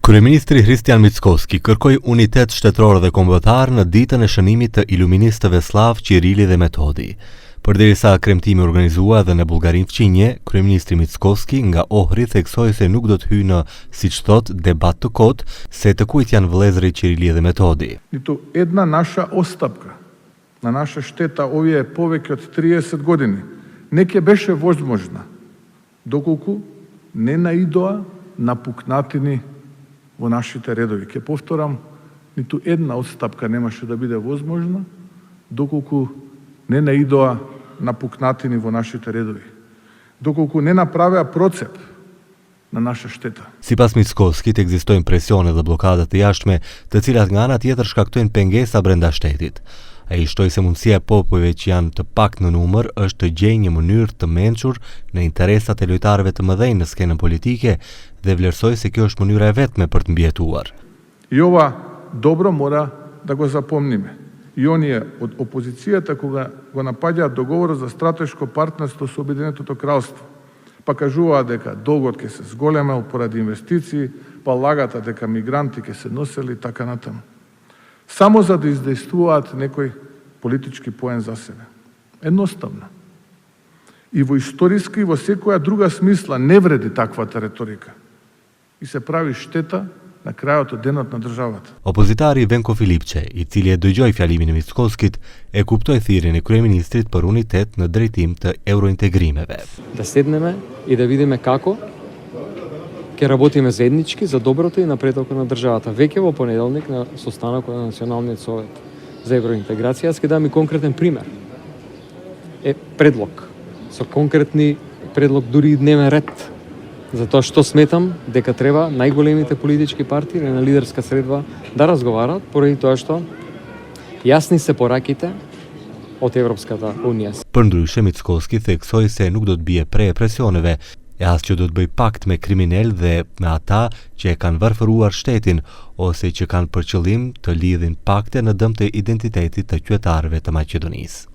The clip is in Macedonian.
Kryeministri Hristijan Mickoski kërkoi unitet shtetëror dhe kombëtar në ditën e shënimit të iluministëve slav Qirili dhe Metodi. Përderisa kremtimi organizua edhe në Bullgarinë fqinje, kryeministri Mickoski nga Ohri theksoi se nuk do të hyjë në, siç thot, debat të kotë se të kujt janë vëllezërit Qirili dhe Metodi. Ниту една наша остапка на наша штета овие повеќе од 30 години не ќе беше возможна доколку не наидоа напукнатини во нашите редови. Ке повторам, ниту една отстапка немаше да биде возможна доколку не наидоа напукнатини во нашите редови. Доколку не направеа процеп на наша штета. Sipas Mickoskit ekzistojnë presione dhe blokada të jashtme, të cilat nga ana tjetër shkaktojnë pengesa brenda shtetit. Ai shtoi se mundësia e popujve që janë të pak në numër është të gjejnë një mënyrë të mençur në interesat e lojtarëve të mëdhenj në skenën politike dhe vlerësoi se kjo është mënyra e vetme për të mbijetuar. И ова добро мора да го запомниме. И оние од опозицијата кога го напаѓаат договорот за стратешко партнерство со Обединетото кралство, па кажуваа дека долгот ќе се зголемел поради инвестиции, па лагата дека мигранти ќе се носели така натаму. Само за да издействуваат некој политички поен за себе. Едноставно. И во историска и во секоја друга смисла не вреди таквата реторика. И се прави штета на крајот од денот на државата. Opozitari Venko Filipçe, i cili e dëgjoi fjalimin e Mickoskit, e kuptoi thirrjen e kryeministrit për unitet në drejtim të eurointegrimeve. Да седнеме и да видиме како ќе работиме заеднички за доброто и напредокот на државата. Веќе во понеделник на состанокот на Националниот совет за евроинтеграција, јас ќе дам и конкретен пример. Предлог, со конкретни предлог, дури и дневен ред, за тоа што сметам дека треба најголемите политички партии на лидерска средба да разговарат, поради тоа што јасни се пораките од Европската Унија. Përndryshe, Mickoski theksoi se nuk do të bie pre presioneve, e as që do të bëj pakt me kriminal dhe me ata që e kanë varfëruar shtetin ose që kanë për qëllim të lidhin pakte në dëm të identitetit të qytetarëve të Maqedonisë.